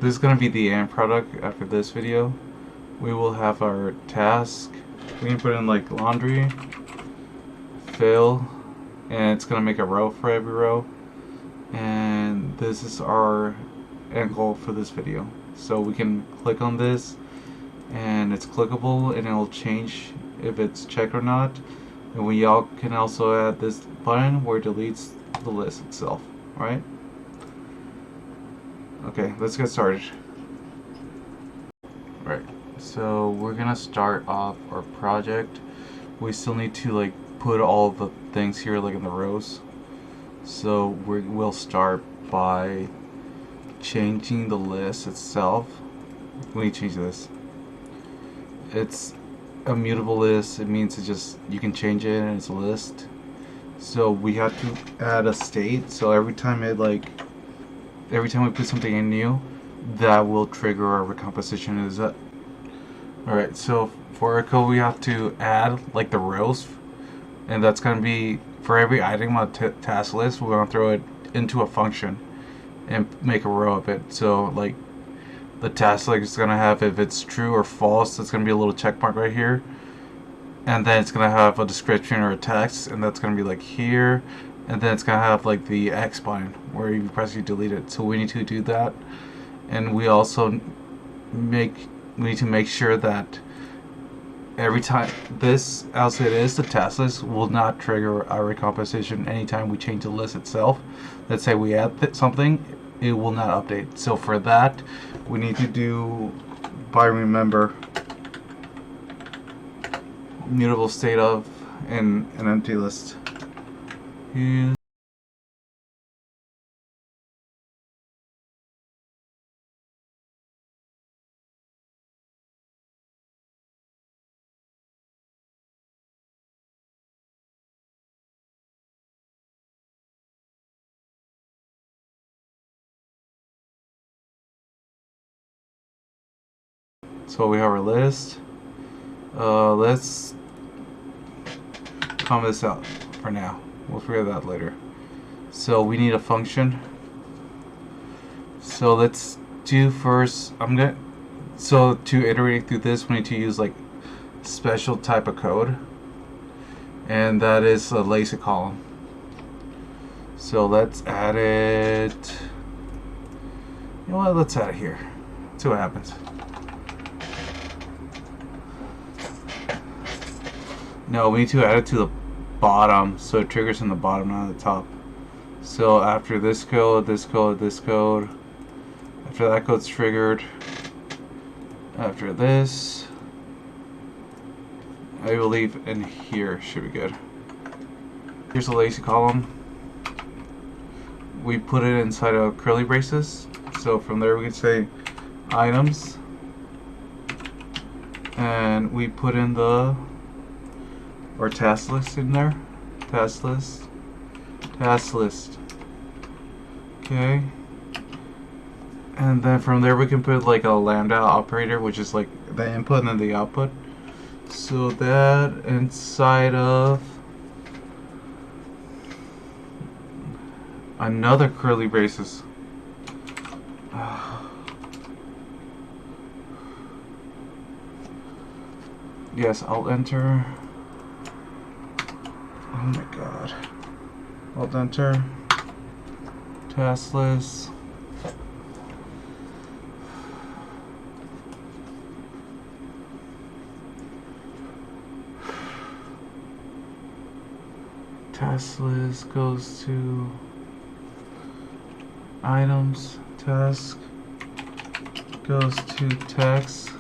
this is going to be the end product after this video. We will have our task. We can put in like laundry, fill, and it's going to make a row for every row. And this is our end goal for this video. So we can click on this and it's clickable and it'll change if it's checked or not. And we all can also add this button where it deletes the list itself, right? Okay, let's get started. Right, so we're gonna start off our project. We still need to like put all the things here like in the rows. So we'll start by changing the list itself. We need to change this. It's a mutable list. It means you can change it and it's a list. So we have to add a state. So every time we put something in new, that will trigger our recomposition. Is that alright? So for our code, we have to add like the rows, and that's gonna be for every item on the task list. We're gonna throw it into a function and make a row of it. So like the task list is gonna have, if it's true or false, it's gonna be a little check mark right here, and then it's gonna have a description or a text, and that's gonna be like here, and then it's gonna have like the X button where you press, you delete it. So we need to do that, and we also need to make sure that every time this, as it is, the task list will not trigger our recomposition anytime we change the list itself. Let's say we add something, it will not update. So for that, we need to do by remember mutable state of and an empty list. So we have our list. Let's comment this out for now. We'll figure that out later. So we need a function. So let's do first. So to iterate through this, we need to use like special type of code, and that is a LazyColumn. So let's add it. You know what? Let's add it here. See what happens. No, we need to add it to the bottom, so it triggers in the bottom, not the top. So after this code, this code, this code, after that code's triggered, after this, I believe in here should be good. Here's a LazyColumn. We put it inside of curly braces. So from there we can say items, and we put in our task list in there. Task list. Task list. Okay. And then from there we can put like a lambda operator, which is like the input and then the output. So that inside of another curly braces. Yes, I'll enter. Oh my god. Alt enter. Task list. Task list goes to items. Task goes to text.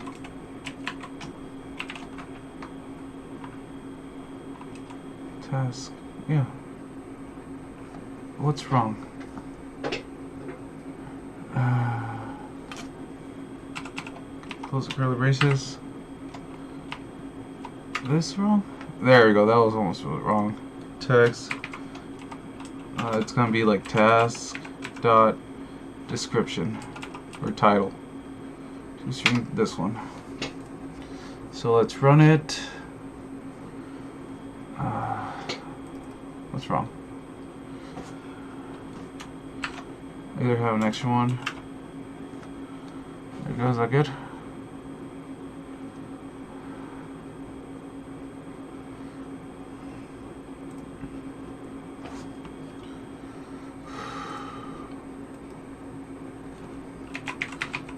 Task. Yeah. What's wrong? Close the curly braces. This wrong? There we go. That was almost wrong. Text. It's gonna be like task dot description or title. Just this one. So let's run it. What's wrong? I either have an extra one. go. Is that good?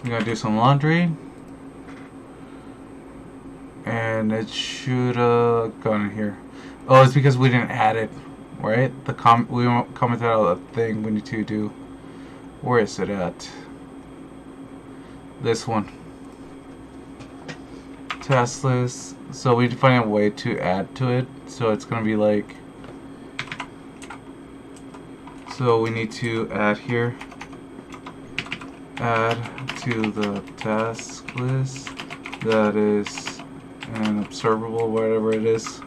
We gotta do some laundry, and it should gone in here. Oh, it's because we didn't add it, right? We won't comment out a thing we need to do. Where is it at? This one. Testless. So we need to find a way to add to it. So it's gonna be like. So we need to add here. Add to the task list that is an observable, whatever it is.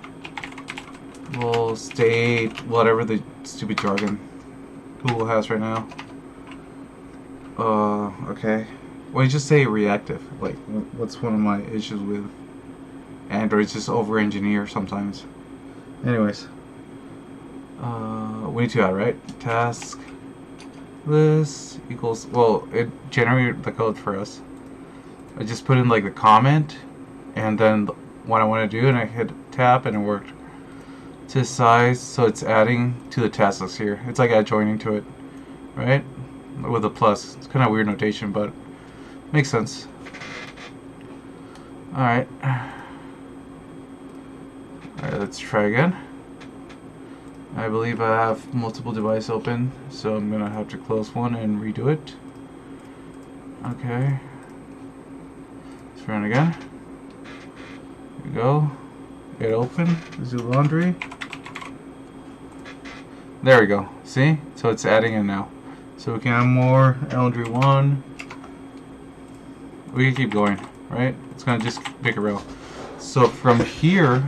We'll state whatever the stupid jargon Google has right now. Okay. Well, you just say reactive. Like, what's one of my issues with Android? Just over-engineer sometimes. Anyways. We need to add, right? Task list equals, well, it generated the code for us. I just put in like the comment and then what I want to do, and I hit tab and it worked. To size, so it's adding to the task list here. It's like adjoining to it, right? With a plus. It's kind of weird notation, but makes sense. Alright. Alright, let's try again. I believe I have multiple devices open, so I'm gonna have to close one and redo it. Okay. Let's run again. Here we go. Get open. Let's do laundry. There we go. See? So it's adding in now. So we can have more laundry 1. We can keep going, right? It's gonna just pick a row. So from here,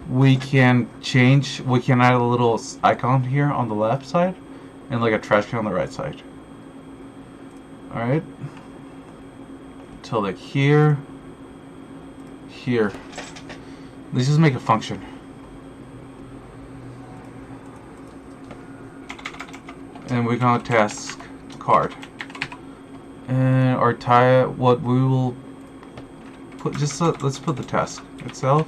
we can change, we can add a little icon here on the left side and like a trash can on the right side. Alright. So like here, here. Let's just make a function. And we're gonna task card. And our what we will put, just let's put the task itself.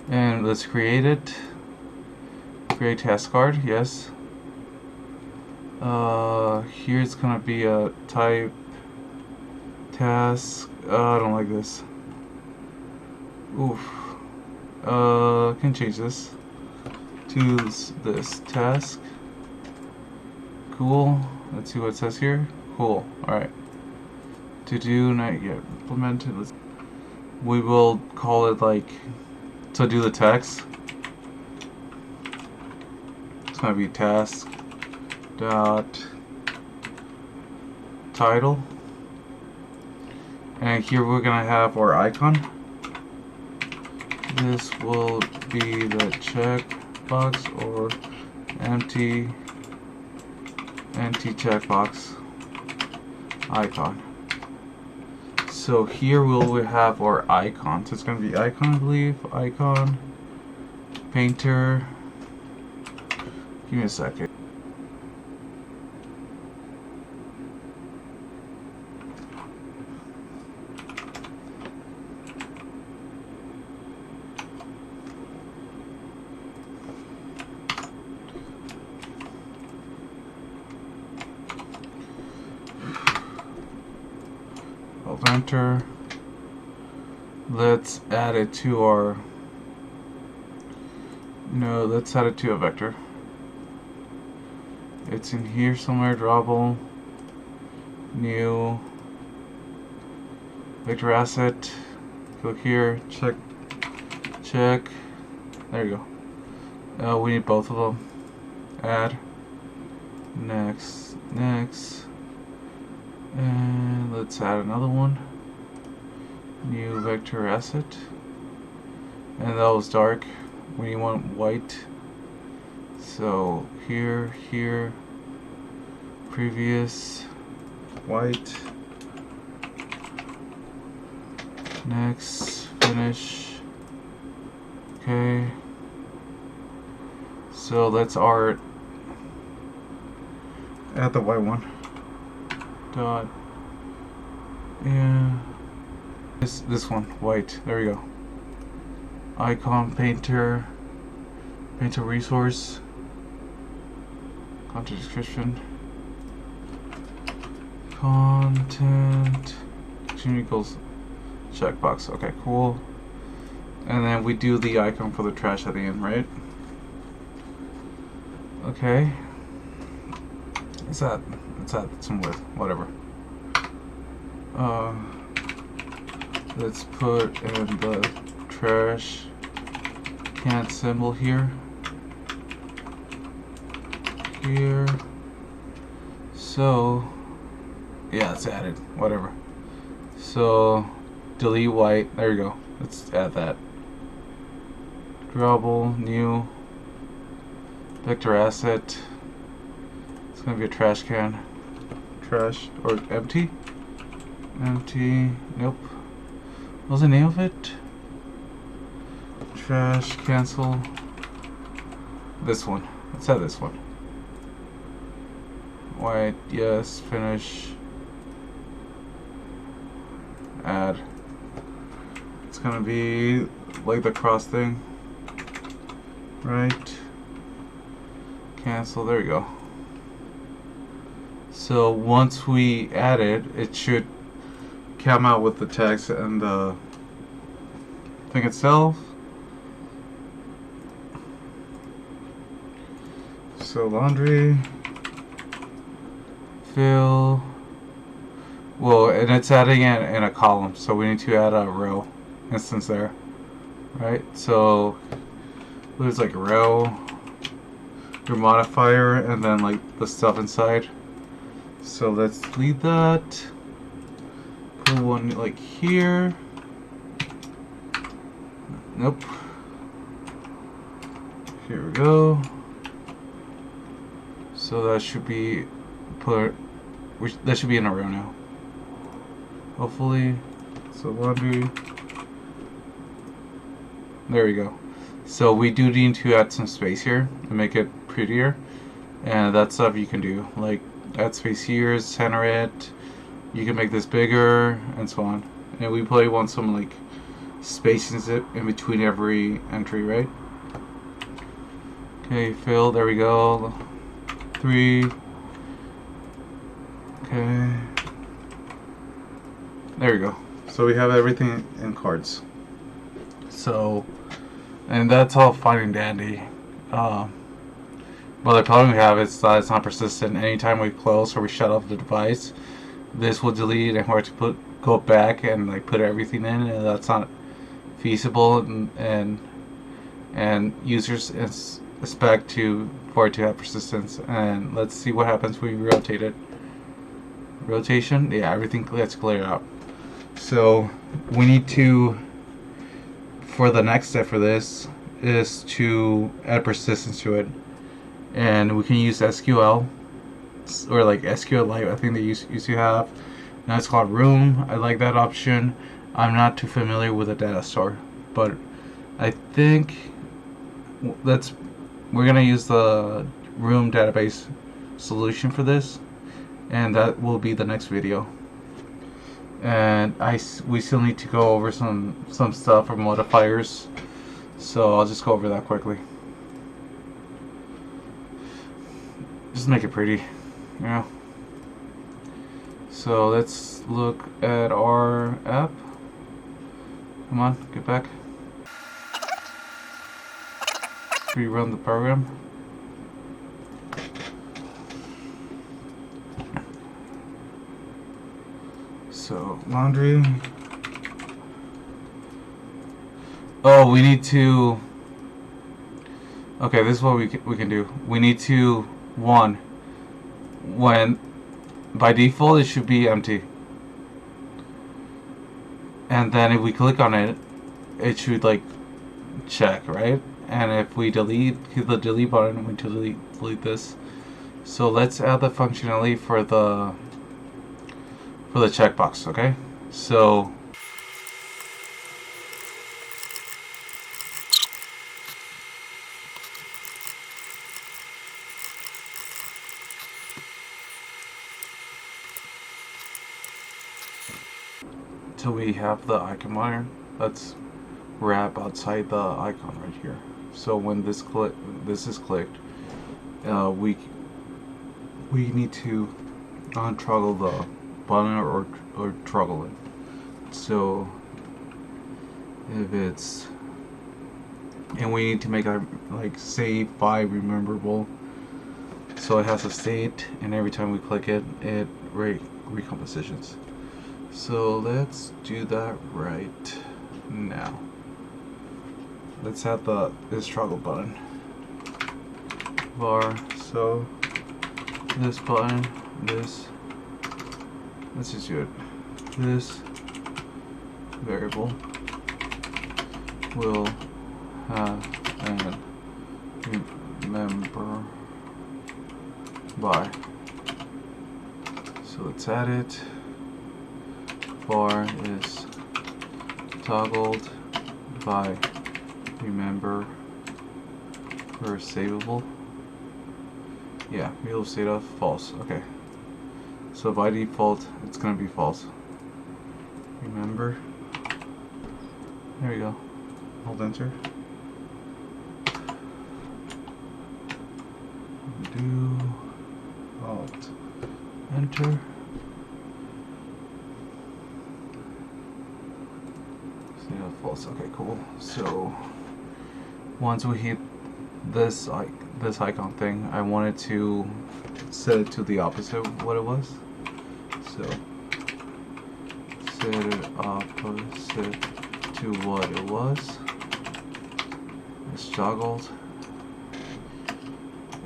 And let's create it. Create task card, yes. Here it's gonna be a type task. I don't like this. Oof. Can change this to this task. Cool. Let's see what it says here. Cool. Alright. To do, not yet implemented. We will call it like, to do the text. It's gonna be task dot title, and here we're gonna have our icon. This will be the checkbox or empty checkbox icon. So here we'll have our icon. So it's going to be icon, I believe. Icon. Painter. Give me a second. Enter. Let's add it to our, no, let's add it to a vector. It's in here somewhere. Drawable, new vector asset. Click here, check. There you go. We need both of them. Add. Next. And let's add another one. New vector asset. And that was dark. We want white. So here, previous, white. Next, finish. Okay. So let's add the white one. dot, yeah, this one, white, there we go. Icon painter resource, content description, content equals checkbox. Okay, cool. And then we do the icon for the trash at the end, right? Okay. It's at some width, whatever. Let's put in the trash can symbol here. So yeah, it's added, whatever. So delete white, there you go. Let's add that. Drawable, new, vector asset. It's gonna be a trash can. Trash or empty? Empty, nope. What's the name of it? Trash, cancel. This one. Let's have this one. White, yes, finish. Add. It's gonna be like the cross thing. Right. Cancel, there you go. So once we add it, it should come out with the text and the thing itself. So laundry, fill, well, and it's adding it in a column, so we need to add a row instance there, right? So there's like a row, your modifier, and then like the stuff inside. So let's delete that. Put one like here. Nope. Here we go. So that should be that should be in a row now. Hopefully. So laundry. There we go. So we do need to add some space here to make it prettier, and that's stuff you can do, like add space here, center it. You can make this bigger, and so on. And we probably want some like spaces in between every entry, right? Okay, fill. There we go. 3. Okay. There we go. So we have everything in cards. So, and that's all fine and dandy. But the problem we have is that it's not persistent. Anytime we close or we shut off the device, this will delete, and we have to go back and like put everything in, and that's not feasible. And users expect for it to have persistence. And let's see what happens when we rotate it. Rotation, yeah, everything gets cleared out. So we need to, for the next step for this, is to add persistence to it, and we can use SQL or like SQLite. I think they used to have. Now it's called Room. I like that option. I'm not too familiar with a data store, but I think we're gonna use the Room database solution for this, and that will be the next video. And we still need to go over some stuff or modifiers, so I'll just go over that quickly. Just make it pretty, you know. So let's look at our app. Come on, get back. Rerun the program. So laundry. Oh, we need to. Okay, this is what we can do. We need to when by default it should be empty, and then if we click on it, it should like check, right? And if we hit the delete button, we delete this. So let's add the functionality for the checkbox, okay? So till we have the icon monitor. Let's wrap outside the icon right here. So when this is clicked, we need to untoggle the button or toggle it. So if it's, and we need to make a like save by rememberable, so it has a state, and every time we click it, it recompositions. So let's do that right now. Let's add this toggle button var. So this button, this, let's just do it. This variable will have an remember by. So let's add it. Var is toggled by remember or savable. Yeah, real state of false. Okay. So by default, it's gonna be false. Remember. There we go. Hold enter. Do alt enter. State of false. Okay, cool. So once we hit this icon thing, I wanted to set it to the opposite of what it was. So set it opposite to what it was. It's toggled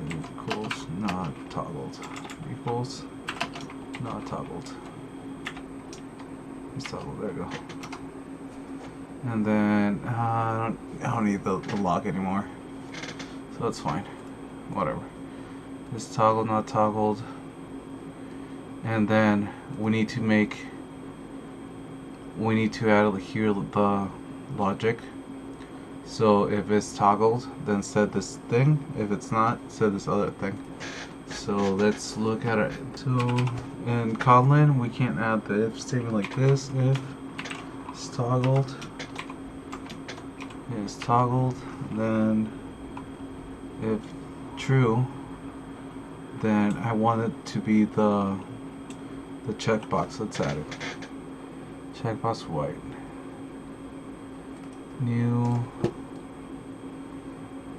equals not toggled equals not toggled. It's toggled. There we go. And then I don't need the lock anymore, so that's fine. Whatever. It's toggled, not toggled. And then we need to add here the logic. So if it's toggled, then set this thing. If it's not, set this other thing. So let's look at it. So in Kotlin, we can't add the if statement like this. If it's toggled, it's toggled. Then if true, then I want it to be the checkbox. Let's add it. Checkbox white. New.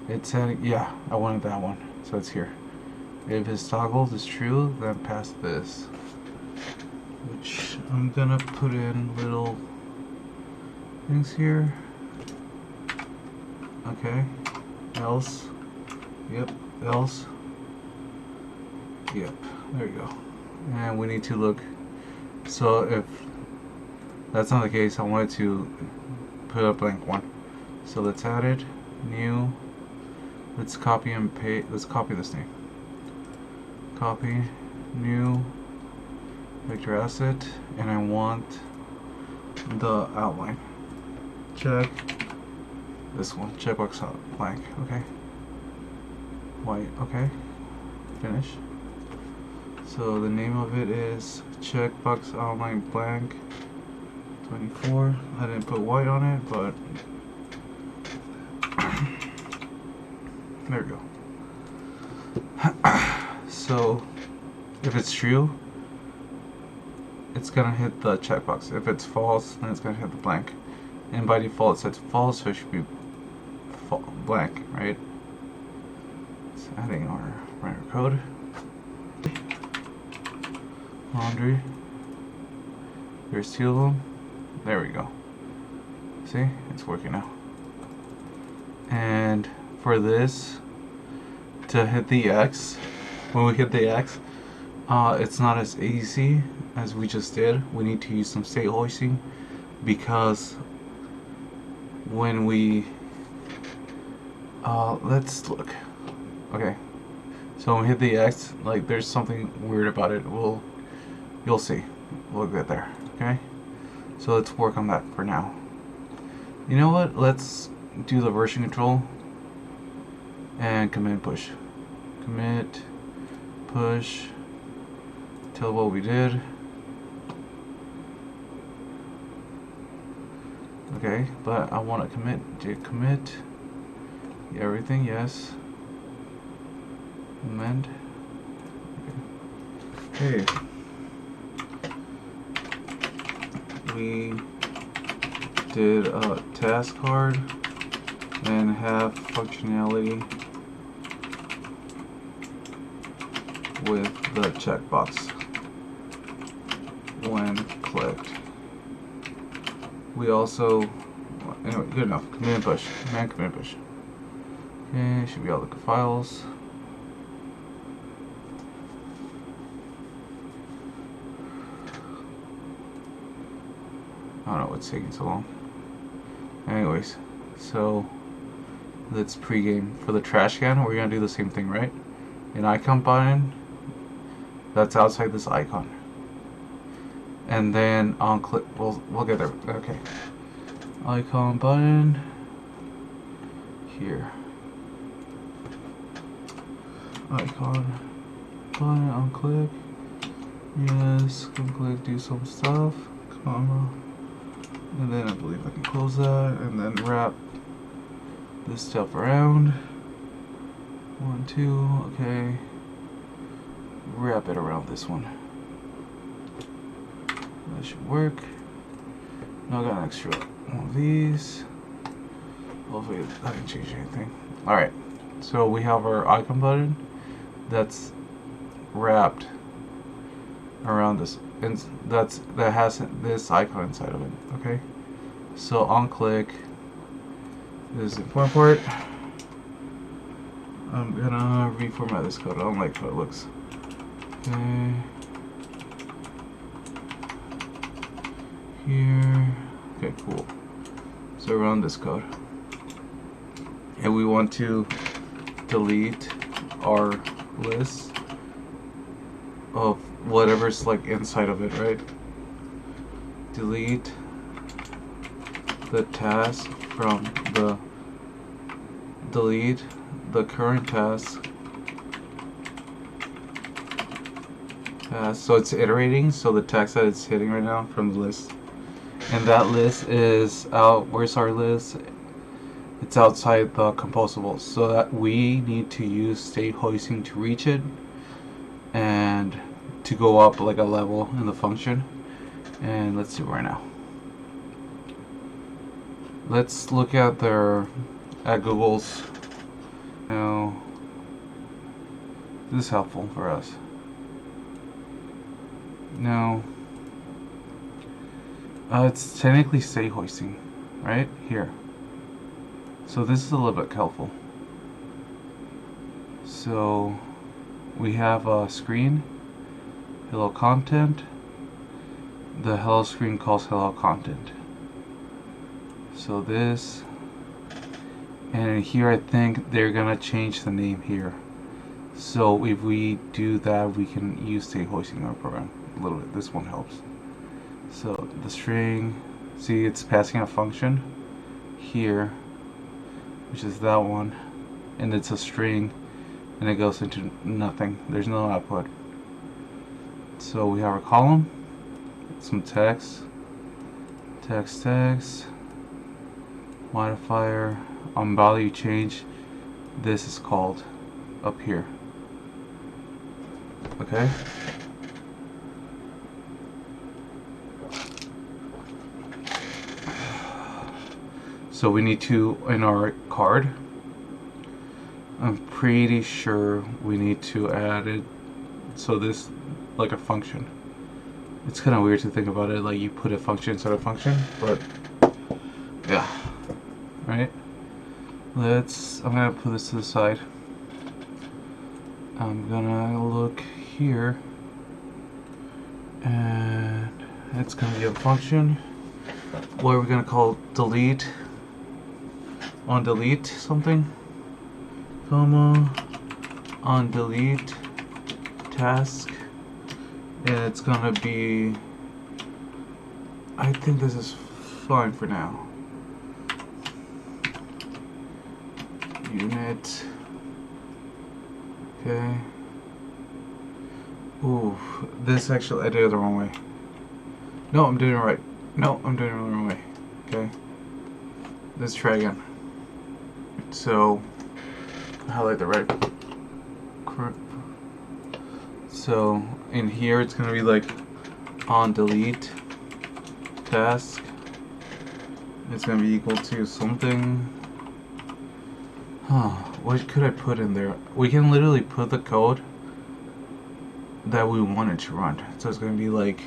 It's setting. Yeah, I wanted that one, so it's here. If it's toggled is true, then pass this, which I'm gonna put in little things here. Okay. Else. Yep. Else. Yep. There you go. And we need to look. So if that's not the case, I wanted to put a blank one. So let's add it. New. Let's copy and paste. Let's copy this name. Copy. New. Vector asset. And I want the outline. Check. This one. Checkbox blank. Okay. White. Okay. Finish. So the name of it is checkbox outline blank 24. I didn't put white on it, but there we go. So if it's true, it's gonna hit the checkbox. If it's false, then it's gonna hit the blank. And by default, it says false, so it should be blank, right? It's adding our writer code. Laundry. There's two of them. There we go. See, it's working now. And for this to hit the X, when we hit the X, it's not as easy as we just did. We need to use some state hoisting, because when we let's look. Okay, so when we hit the X, like there's something weird about it. You'll see. We'll get there. Okay, so let's work on that for now. You know what? Let's do the version control and commit push. Commit push. Tell what we did. Okay, but I want to commit. Did commit everything? Yes. Amend. Okay. We did a task card and have functionality with the checkbox when clicked. We also, anyway, good enough. Command and push. Command and push. Okay, should be able to look at files. I don't know what's taking so long. Anyways, so let's pregame. For the trash can, we're gonna do the same thing, right? An icon button that's outside this icon. And then on click, we'll get there. Okay. Icon button here. Icon button on click. Yes, click, do some stuff. Comma. And then I believe I can close that and then wrap this stuff around. 1, 2, okay. Wrap it around this one. That should work. Now I got an extra one of these. Hopefully that didn't change anything. Alright, so we have our icon button that's wrapped around this, and that has this icon inside of it. Okay, so on click, this is the important part. I'm gonna reformat this code. I don't like how it looks. Okay, here. Okay, cool. So run this code, and we want to delete our list of whatever's like inside of it, right? Delete the task from the delete the current task. So it's iterating, so the text that it's hitting right now from the list. And that list is out. Where's our list? It's outside the composable, so that we need to use state hoisting to reach it and to go up like a level in the function. And let's do it right now. Let's look at Google's. Now, this is helpful for us. Now, it's technically state hoisting, right here. So this is a little bit helpful. So we have a screen, hello content. The hello screen calls hello content. So this, and here I think they're gonna change the name here. So if we do that, we can use state hoisting in our program a little bit. This one helps. So the string, see, it's passing a function here, which is that one, and it's a string, and it goes into nothing. There's no output. So we have our column, some text, modifier, on value change. This is called up here. Okay. So we need to, in our card, I'm pretty sure we need to add it, so this, like a function. It's kind of weird to think about it, like you put a function inside a function, but yeah, right? I'm gonna put this to the side. I'm gonna look here, and it's gonna be a function. What are we gonna call delete? On delete something, comma, on delete task, and it's gonna be, I think this is fine for now. Unit, okay. Ooh, this actually, I did it the wrong way. No, I'm doing it right. No, I'm doing it the wrong way. Okay. let's try again. So highlight the right. So in here it's gonna be like on delete task. It's gonna be equal to something. What could I put in there? We can literally put the code that we wanted to run. So it's gonna be like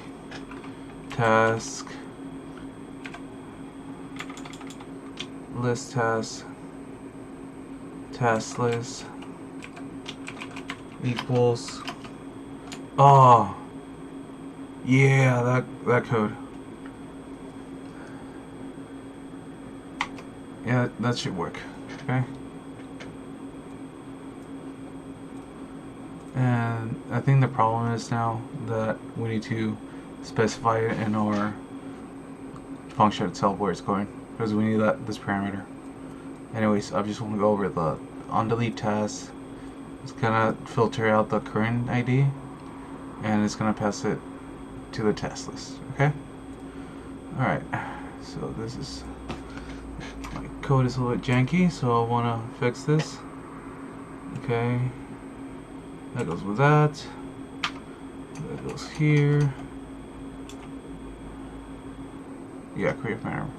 task list task list equals, oh yeah, that code. Yeah, that should work. Okay. And I think the problem is now that we need to specify it in our function itself where it's going, because we need this parameter. Anyways, I just want to go over the onDelete task. It's gonna filter out the current ID, and it's gonna pass it to the task list. Okay. All right. So this is, my code is a little bit janky, so I want to fix this. Okay. That goes with that. That goes here. Yeah, create parameter.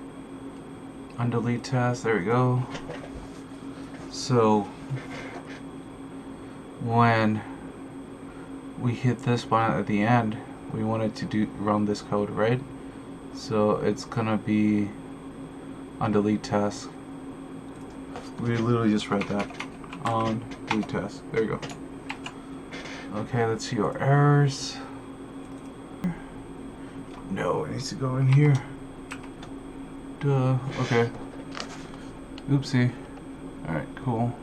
Undelete task. There we go. So when we hit this button at the end, we want it to run this code, right? So it's gonna be undelete task. We literally just read that. On delete task. There you go. Okay, let's see our errors. No, it needs to go in here. Duh. Okay. Oopsie. Alright, cool.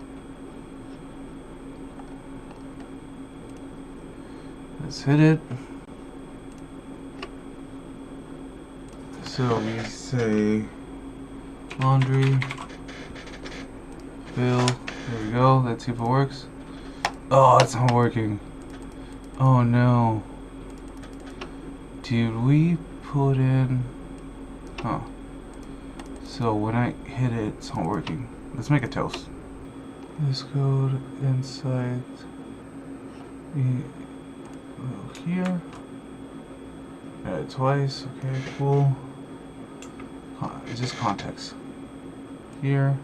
Let's hit it. So we say laundry fill. There we go. Let's see if it works. Oh, it's not working. Oh no. Did we put in... Huh. So when I hit it, it's not working. Let's make a toast. This code inside here. Add it twice. Okay, cool. It's just context. Here.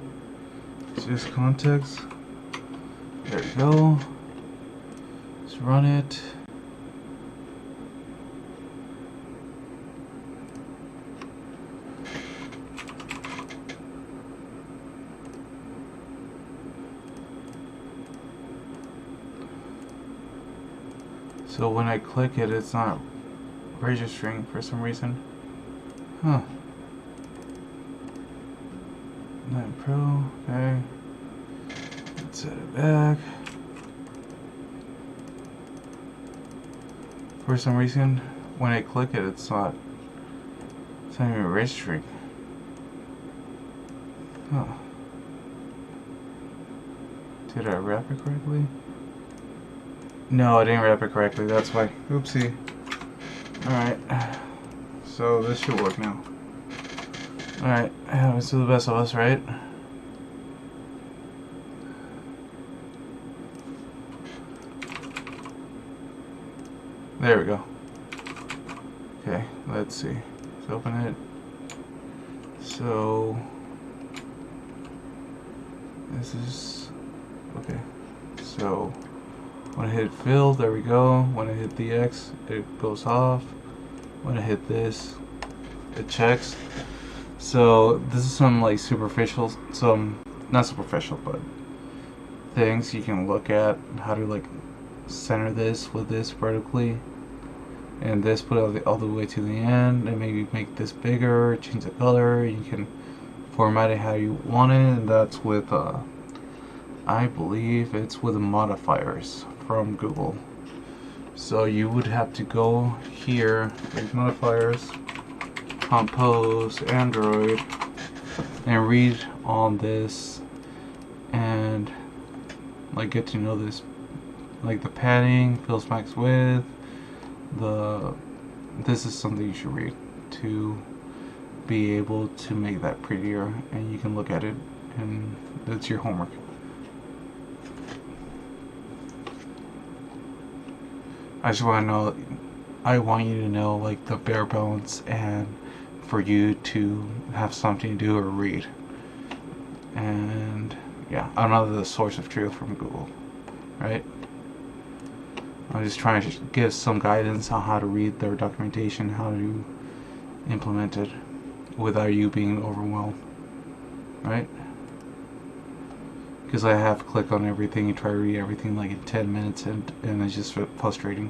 It's just context. There we go. Let's run it. So when I click it, it's not registering for some reason. Huh. 9 Pro, okay. Let's set it back. For some reason, when I click it, it's not even registering. Huh. Did I wrap it correctly? No, I didn't wrap it correctly, that's why. Oopsie. Alright. So this should work now. Alright, let's do the best of us, right? There we go. Okay, let's see. Let's open it. So this is okay. So when I hit fill, there we go. When I hit the X, it goes off. When I hit this, it checks. So this is some like superficial, not superficial, but things you can look at, how to like center this with this vertically, and this put it all the way to the end, and maybe make this bigger, change the color. You can format it how you want it, and that's with I believe it's with the modifiers from Google. So you would have to go here, like modifiers, Compose, Android, and read on this and like get to know this, like the padding, fills max width, this is something you should read to be able to make that prettier, and you can look at it, and that's your homework. I just want to know, I want you to know like the bare bones, and for you to have something to do or read. And yeah, another source of truth from Google, right? I'm just trying to give some guidance on how to read their documentation, how to implement it without you being overwhelmed, right? Because I have to click on everything and try to read everything like in 10 minutes, and it's just frustrating.